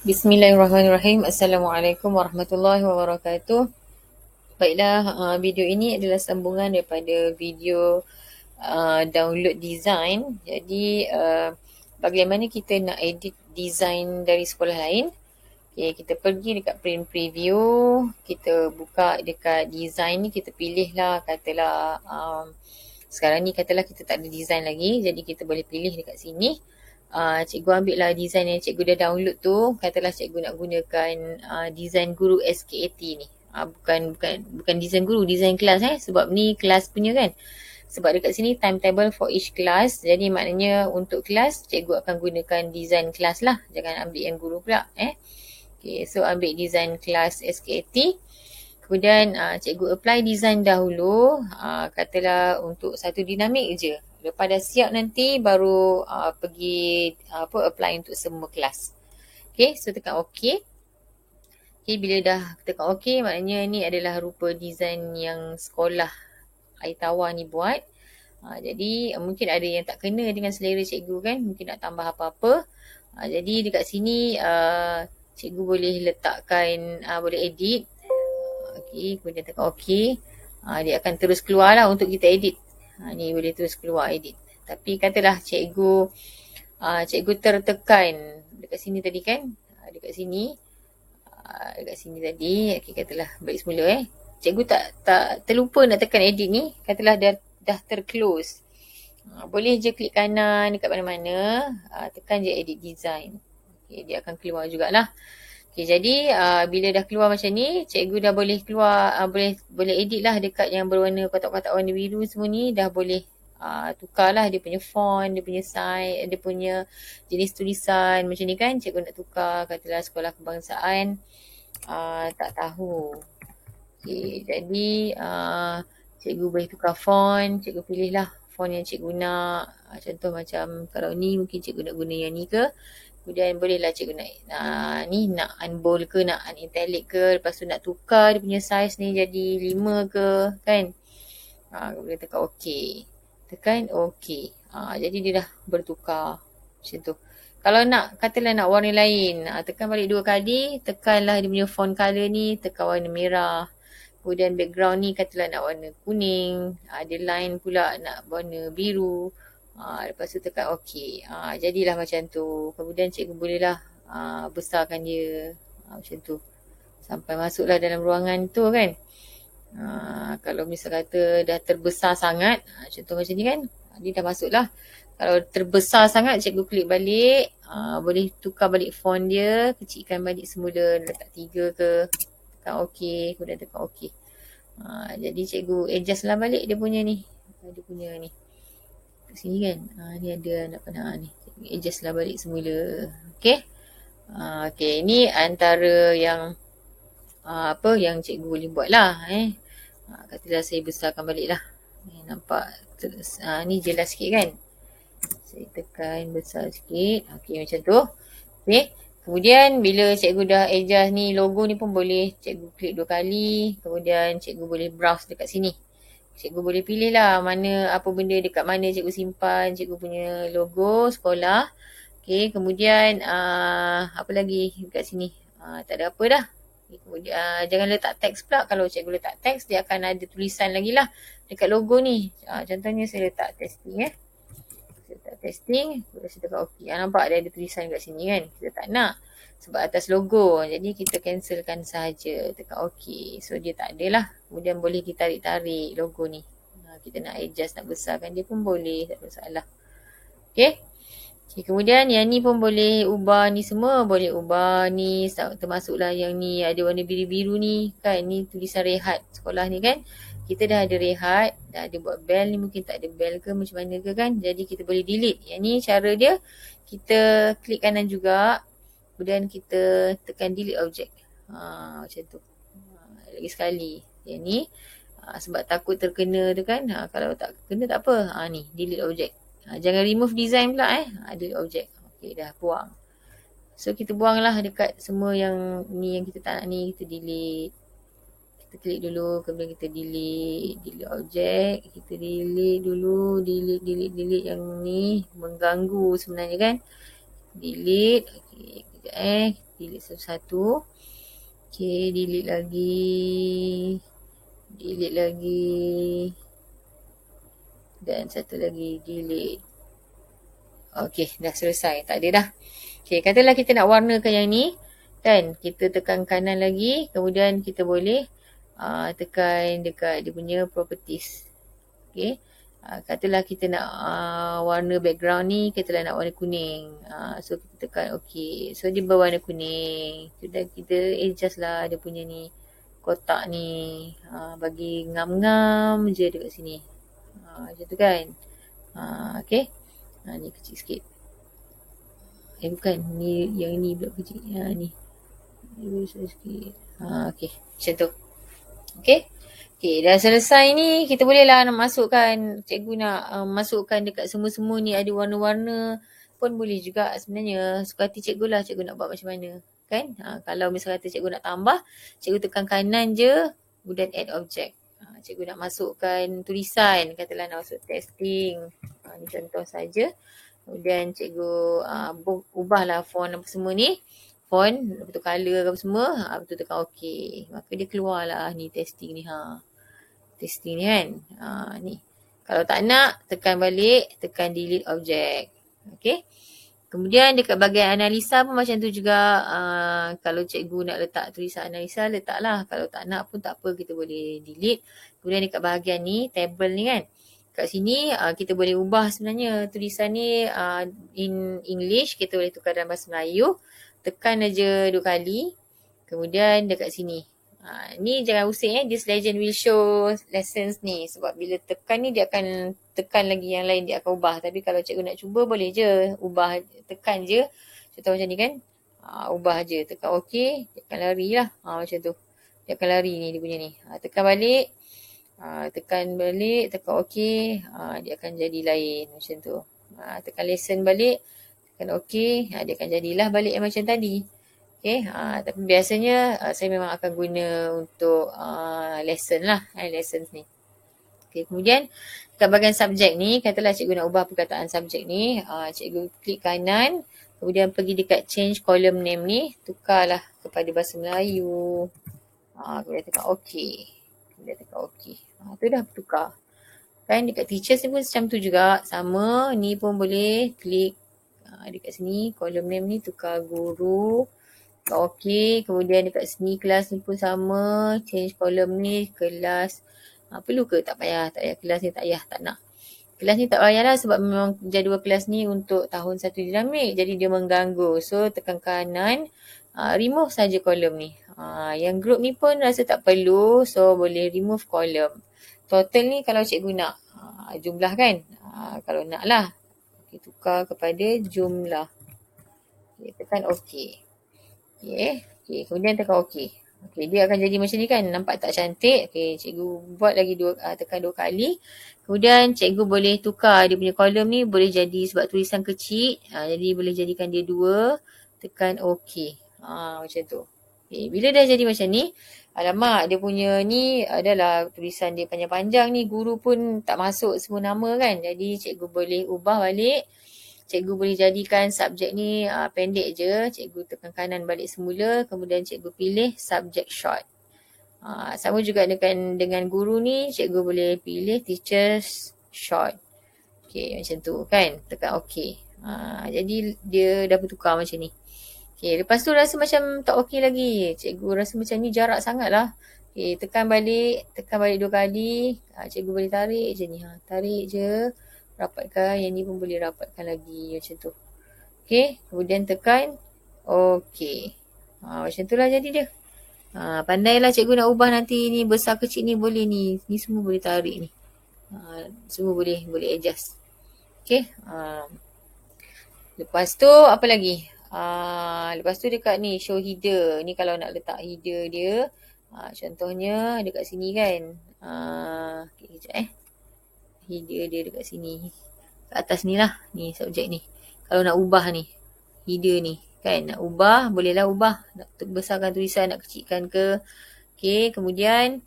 Bismillahirrahmanirrahim. Assalamualaikum warahmatullahi wabarakatuh. Baiklah, video ini adalah sambungan daripada video download design. Jadi, bagaimana kita nak edit design dari sekolah lain. Okay, kita pergi dekat print preview, kita buka dekat design ni, kita pilih lah, katalah sekarang ni katalah kita tak ada design lagi, jadi kita boleh pilih dekat sini. Cikgu ambil lah design yang cikgu dah download tu. Katalah cikgu nak gunakan design guru SKAT ni. Bukan design guru, design kelas sebab ni kelas punya kan. Sebab dekat sini timetable for each class. Jadi maknanya untuk kelas cikgu akan gunakan design kelas lah. Jangan ambil yang guru pula. Okay, so ambil design kelas SKAT. Kemudian cikgu apply design dahulu, katalah untuk satu dinamik je. Lepas dah siap nanti baru pergi apply untuk semua kelas. Okay, so tekan OK. Okay, bila dah tekan OK, maknanya ni adalah rupa design yang sekolah Aitawa ni buat. Jadi mungkin ada yang tak kena dengan selera cikgu kan, mungkin nak tambah apa-apa. Jadi dekat sini cikgu boleh letakkan, boleh edit. Okay, kemudian tekan OK. Dia akan terus keluar lah untuk kita edit. Ni boleh terus keluar edit. Tapi katalah cikgu tertekan dekat sini tadi kan. Dekat sini tadi. Okay, katalah balik semula Cikgu tak terlupa nak tekan edit ni. Katalah dah terclose. Boleh je klik kanan dekat mana-mana. Tekan je edit design. Okay, dia akan keluar jugalah. Okay, jadi bila dah keluar macam ni, cikgu dah boleh keluar, boleh edit lah dekat yang berwarna kotak-kotak warna biru semua ni. Dah boleh tukar lah dia punya font, dia punya size, dia punya jenis tulisan macam ni kan. Cikgu nak tukar, katalah sekolah kebangsaan, tak tahu. Okay, jadi cikgu boleh tukar font, cikgu pilih lah font yang cikgu nak. Contoh macam kalau ni mungkin cikgu nak guna yang ni ke. Kemudian bolehlah cikgu nak unbold ke, nak unitalic ke. Lepas tu nak tukar dia punya saiz ni jadi 5 ke kan. Boleh tekan OK. Tekan OK. Jadi dia dah bertukar macam tu. Kalau katalah nak warna lain, tekan balik 2 kali. Tekanlah dia punya font color ni, tekan warna merah. Kemudian background ni katalah nak warna kuning. Ada line pula nak warna biru. Lepas tu tekan OK. Jadilah macam tu. Kemudian cikgu bolehlah besarkan dia. Macam tu. Sampai masuklah dalam ruangan tu kan. Kalau misal kata dah terbesar sangat, contoh macam ni kan. Dia dah masuklah. Kalau terbesar sangat, cikgu klik balik. Boleh tukar balik font dia. Kecilkan balik semula. Letak 3 ke. Tekan OK. Kemudian tekan OK. Jadi cikgu adjust lah balik dia punya ni. Dia punya ni. Sini kan, ni ada nak panah ni, adjust lah balik semula. Okay, okay, ni antara yang yang cikgu boleh buat lah. Katalah saya besarkan balik lah. Nampak terus, ni jelas sikit kan. Saya tekan besar sikit. Okay, macam tu. Okay, kemudian bila cikgu dah adjust ni, logo ni pun boleh cikgu klik 2 kali. Kemudian cikgu boleh browse dekat sini. Cikgu boleh pilih lah mana, apa benda dekat mana cikgu simpan cikgu punya logo sekolah. Okay, kemudian apa lagi dekat sini? Tak ada apa dah. Okay, kemudian jangan letak teks pula. Kalau cikgu letak teks, dia akan ada tulisan lagi lah dekat logo ni. Contohnya saya letak testing Saya letak testing, saya tekan OK. Nampak ada tulisan kat sini kan. Kita tak nak sebab atas logo. Jadi kita cancelkan sahaja. Tekan OK. So dia tak ada lah. Kemudian boleh ditarik-tarik logo ni. Kita nak adjust, nak besarkan dia pun boleh. Tak ada masalah. Okay. Kemudian yang ni pun boleh ubah ni semua. Boleh ubah ni. Termasuklah yang ni ada warna biru-biru ni. Kan ni tulisan rehat sekolah ni kan. Kita dah ada rehat. Dah ada buat bell ni. Mungkin tak ada bell ke macam mana ke kan. Jadi kita boleh delete. Yang ni cara dia. Kita klik kanan juga. Kemudian kita tekan delete object. Macam tu. Lagi sekali. Yang ni. Sebab takut terkena tu kan. Kalau tak kena tak apa. Ni. Delete object. Jangan remove design pula Delete object. Okay, dah buang. So kita buang lah dekat semua yang ni yang kita tak nak ni. Kita delete. Kita klik dulu. Kemudian kita delete. Delete object. Kita delete dulu. Delete yang ni. Mengganggu sebenarnya kan. Delete. Okay. delete satu-satu. Okay, delete lagi. Dan satu lagi, delete. Okay, dah selesai. Tak ada dah. Okay, katalah kita nak warnakan yang ni. Kan, kita tekan kanan lagi. Kemudian kita boleh tekan dekat dia punya properties. Okay. Katalah kita nak warna background ni, katalah nak warna kuning. So kita tekan OK. So dia berwarna kuning. Sudah kita adjust lah dia punya ni kotak ni. Bagi ngam-ngam je dekat sini. Macam tu kan. Okay. Ni kecil sikit. Bukan. Ni yang ni pula kecil. Ni. Ni besar sikit. Okay. Macam tu. Okay. Okay, dah selesai ni, kita bolehlah nak masukkan, cikgu nak masukkan dekat semua-semua ni ada warna-warna pun boleh juga sebenarnya. Suka hati cikgu lah, cikgu nak buat macam mana. Kan? Kalau misalnya kata cikgu nak tambah, cikgu tekan kanan je, kemudian add object. Cikgu nak masukkan tulisan, katalah nak masuk testing. Ni contoh saja. Kemudian cikgu ubahlah font apa semua ni. Font, lepas tu colour apa semua, lepas tu tekan OK. Maka dia keluarlah ni testing ni. Testing ni kan. Ni. Kalau tak nak, tekan balik, tekan delete object. Okay. Kemudian dekat bahagian analisa pun macam tu juga. Kalau cikgu nak letak tulisan analisa, letaklah. Kalau tak nak pun tak apa, kita boleh delete. Kemudian dekat bahagian ni, table ni kan. Kat sini, kita boleh ubah sebenarnya tulisan ni in English. Kita boleh tukar dalam bahasa Melayu. Tekan aja 2 kali. Kemudian dekat sini. Ni jangan usik this legend will show lessons ni. Sebab bila tekan ni dia akan tekan lagi yang lain, dia akan ubah. Tapi kalau cikgu nak cuba boleh je. Ubah, tekan je. Contoh macam ni kan. Ubah je. Tekan OK. Dia akan lari lah. Macam tu. Dia akan lari ni dia punya ni. Tekan balik. Tekan balik. Tekan OK. Dia akan jadi lain. Macam tu. Tekan lesson balik. Tekan OK. Dia akan jadilah balik yang macam tadi. Okay. Tapi biasanya saya memang akan guna untuk lesson lah. Lessons ni. Okay. Kemudian kat bahagian subjek ni, katalah cikgu nak ubah perkataan subjek ni. Cikgu klik kanan. Kemudian pergi dekat change column name ni. Tukarlah kepada bahasa Melayu. Kemudian tekan OK. Kemudian tekan OK. Tu dah bertukar. Kan dekat teachers ni pun macam tu juga. Sama. Ni pun boleh klik dekat sini. Column name ni tukar guru. OK. Kemudian dekat sini kelas ni pun sama. Change column ni kelas. Perlu ke? Tak payah. Tak payah. Kelas ni tak payah. Tak nak. Kelas ni tak payahlah sebab memang jadual kelas ni untuk tahun 1 dinamik. Jadi dia mengganggu. So tekan kanan. Remove saja kolom ni. Yang group ni pun rasa tak perlu. So boleh remove kolom. Total ni kalau cikgu nak. Jumlah kan. Kalau nak lah. Okay, tukar kepada jumlah. Okay, tekan OK. Okay. Kemudian tekan OK. Okay, dia akan jadi macam ni kan. Nampak tak cantik? Okay, cikgu buat lagi tekan 2 kali. Kemudian cikgu boleh tukar dia punya kolom ni. Boleh jadi sebab tulisan kecil. Jadi boleh jadikan dia 2. Tekan OK. Macam tu. Okay, bila dah jadi macam ni. Alamak, dia punya ni adalah tulisan dia panjang-panjang ni. Guru pun tak masuk semua nama kan. Jadi cikgu boleh ubah balik. Cikgu boleh jadikan subjek ni pendek je. Cikgu tekan kanan balik semula. Kemudian cikgu pilih subject short. Sama juga dengan guru ni. Cikgu boleh pilih teachers short. Okay, macam tu kan. Tekan OK. Jadi dia dah bertukar macam ni. Okay, lepas tu rasa macam tak OK lagi. Cikgu rasa macam ni jarak sangat lah. Okay, tekan balik 2 kali. Cikgu boleh tarik je ni. Tarik je. Rapatkan. Yang ni pun boleh rapatkan lagi. Macam tu. Okay. Kemudian tekan. Okay. Macam tu lah jadi dia. Pandailah cikgu nak ubah nanti ni. Besar kecil ni boleh ni. Ni semua boleh tarik ni. Semua boleh adjust. Okay. Lepas tu apa lagi? Lepas tu dekat ni show header. Ni kalau nak letak header dia. Contohnya dekat sini kan. Okay, kejap header dia dekat sini. Kat atas ni lah. Ni subjek ni. Kalau nak ubah ni. Header ni. Kan nak ubah. Bolehlah ubah. Nak besarkan tulisan. Nak kecilkan ke. Okay. Kemudian.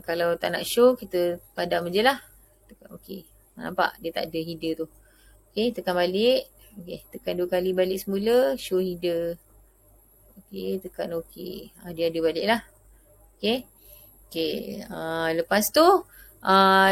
Kalau tak nak show. Kita padam je lah. Tekan okay. Nampak? Dia tak ada header tu. Okay. Tekan balik. Okay. Tekan 2 kali balik semula. Show header. Okay, tekan OK. Dia ada balik lah. Okay. Okay. Lepas tu,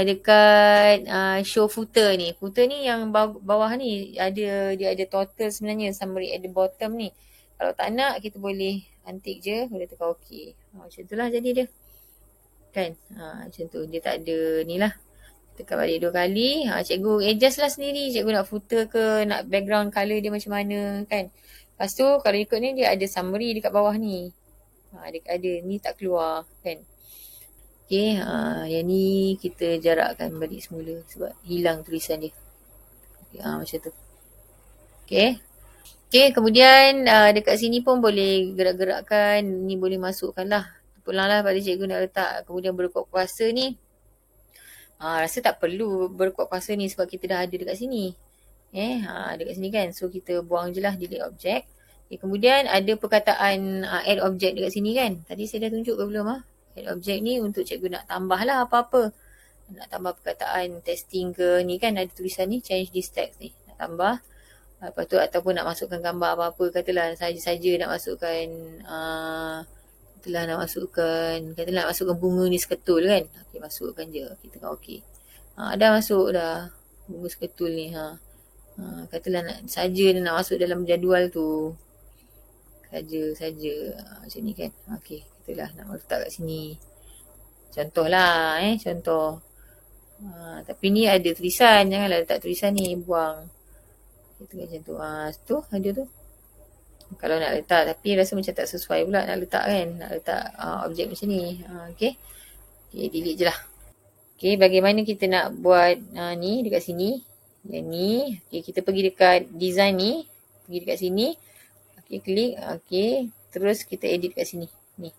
dekat show footer ni. Footer ni yang bawah ni, dia ada total sebenarnya, summary at the bottom ni. Kalau tak nak, kita boleh antik je, boleh tekan OK. Macam tu lah jadi dia. Kan? Macam tu. Dia tak ada ni lah. Tekan balik 2 kali. Cikgu adjust lah sendiri. Cikgu nak footer ke, nak background colour dia macam mana kan. Lepas tu kalau ikut ni dia ada summary dekat bawah ni. Dia ada ni tak keluar kan. Okay, yang ni kita jarakkan balik semula sebab hilang tulisan dia. Okay, macam tu. Okay. Okay, kemudian dekat sini pun boleh gerak-gerakkan. Ni boleh masukkan lah. Pulanglah pada cikgu nak letak kemudian berkuat kuasa ni. Rasa tak perlu berkuat kuasa ni sebab kita dah ada dekat sini. Dekat sini kan. So kita buang je lah delete object. Okay, kemudian ada perkataan add object dekat sini kan. Tadi saya dah tunjuk ke belum? Add object ni untuk cikgu nak tambah lah apa-apa. Nak tambah perkataan testing ke ni kan. Ada tulisan ni change this text ni. Nak tambah. Lepas tu ataupun nak masukkan gambar apa-apa. Katalah saja-saja nak masukkan nak masukkan bunga ni seketul kan. Okay, masukkan je. Kita tekan OK. Dah masuk dah bunga seketul ni. Katalah nak masuk dalam jadual tu. Saja. Macam ni kan. Okay, katalah nak letak kat sini. Contoh lah contoh. Tapi ni ada tulisan. Janganlah letak tulisan ni. Buang. Kita macam tu. Tu ada tu. Kalau nak letak tapi rasa macam tak sesuai pula nak letak kan. Nak letak objek macam ni. Okay, delete je lah. Okay, bagaimana kita nak buat ni dekat sini. Yang ni. Okay, kita pergi dekat design ni. Pergi dekat sini. Okay, klik. Okay, terus kita edit kat sini. Ni.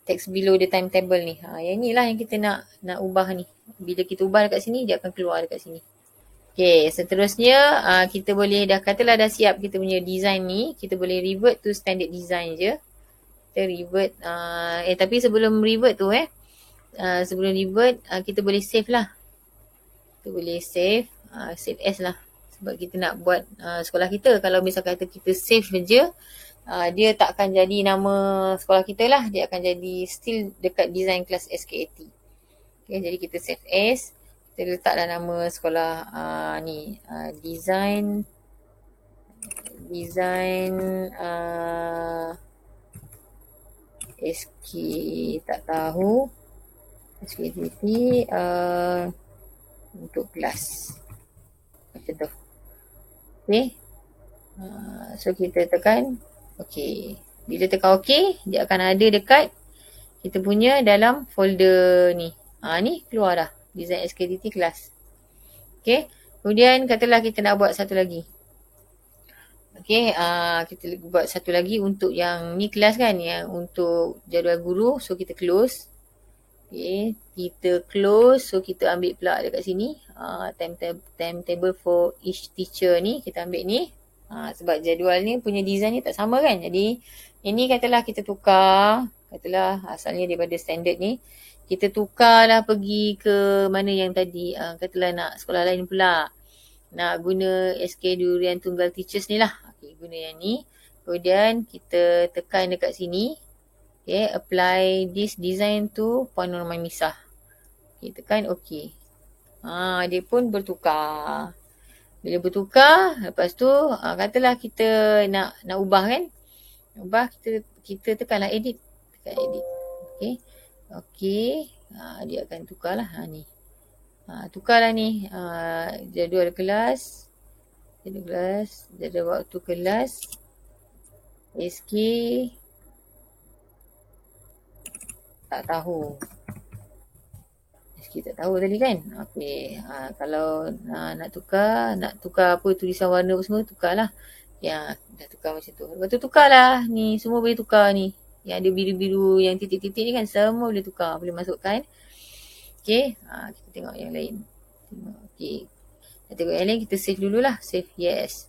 Text below the timetable ni. Yang ni lah yang kita nak ubah ni. Bila kita ubah dekat sini, dia akan keluar dekat sini. Okay, seterusnya kita boleh katalah dah siap kita punya design ni. Kita boleh revert to standard design je. Kita revert. Tapi sebelum revert tu sebelum revert kita boleh save lah. Kita boleh save. Save as lah. Sebab kita nak buat sekolah kita. Kalau misal kata kita save je, dia tak akan jadi nama sekolah kita lah. Dia akan jadi still dekat design class SKAT. Okay, jadi kita save as. Kita letaklah nama sekolah ni. Design SK tak tahu. SKAT untuk kelas. Macam tu. Okay. So kita tekan OK. Bila tekan OK, dia akan ada dekat kita punya dalam folder ni. Ni keluar dah. Design SKDT kelas. Okay. Kemudian katalah kita nak buat satu lagi. Okay. Kita buat satu lagi untuk yang ni kelas kan. Yang untuk jadual guru. So kita close. Okay. Kita close. So kita ambil pula dekat sini. Timetable for each teacher ni. Kita ambil ni. Sebab jadual ni punya design ni tak sama kan. Jadi ini katalah kita tukar. Katalah asalnya daripada standard ni. Kita tukarlah pergi ke mana yang tadi. Katalah nak sekolah lain pula. Nak guna SK Durian Tunggal Teachers ni lah. Okay, guna yang ni. Kemudian kita tekan dekat sini. Okay, apply this design to Puan Nur Misah. Okay, tekan OK. Dia pun bertukar. Bila bertukar, lepas tu katalah kita nak ubah kan. Ubah, kita tekanlah edit. Tekan edit. Okay. Okey, dia akan tukarlah ni. Tukarlah ni jadual kelas, jadual waktu kelas, SK tak tahu. SK tak tahu tadi kan. Okey, kalau nak tukar apa tulisan warna apa semua tukarlah. Ya, dah tukar macam tu. Lepas tu tukarlah ni, semua boleh tukar ni. Yang ada biru-biru, yang titik-titik ni kan semua boleh tukar. Boleh masukkan. Okay. Kita tengok yang lain. Okay. Kita tengok yang lain. Kita save dululah. Save yes.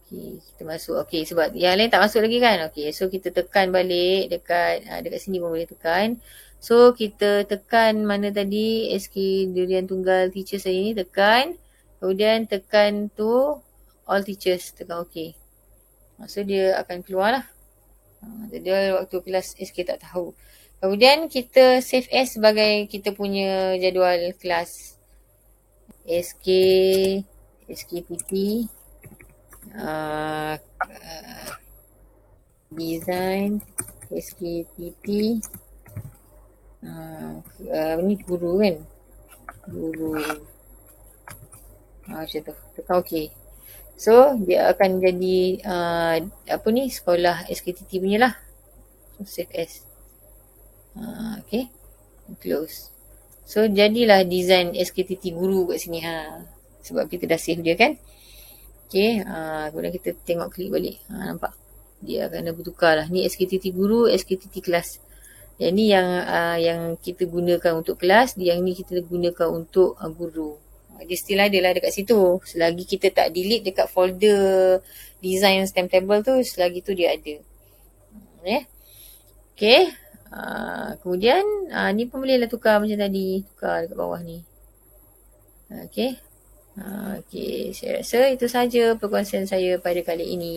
Okay. Kita masuk. Okay. Sebab yang lain tak masuk lagi kan. Okay. So kita tekan balik. Dekat sini pun boleh tekan. So kita tekan mana tadi. SK Durian Tunggal Teachers hari ni. Tekan. Kemudian tekan tu all teachers. Tekan okay. So dia akan keluar lah. Jadual waktu kelas SK tak tahu. Kemudian kita save as sebagai kita punya jadual kelas. SK, SKTT, uh, design, SKTT, ni guru kan? Guru. Macam tu. Tekan OK. So, dia akan jadi sekolah SKTT punya lah. So, save as. Okay. Close. So, jadilah design SKTT guru kat sini. Sebab kita dah save dia kan. Okay. Kemudian kita tengok klik balik. Nampak? Dia akan dah bertukar lah. Ni SKTT guru, SKTT kelas. Yang ni yang kita gunakan untuk kelas. Yang ni kita gunakan untuk guru. Dia still ada lah dekat situ. Selagi kita tak delete dekat folder design stamp table tu, selagi tu dia ada. Okay. Kemudian ni pun boleh lah tukar macam tadi. Tukar dekat bawah ni. Okay. Okay. Saya rasa itu sahaja perkongsian saya pada kali ini.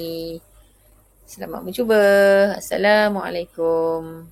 Selamat mencuba. Assalamualaikum.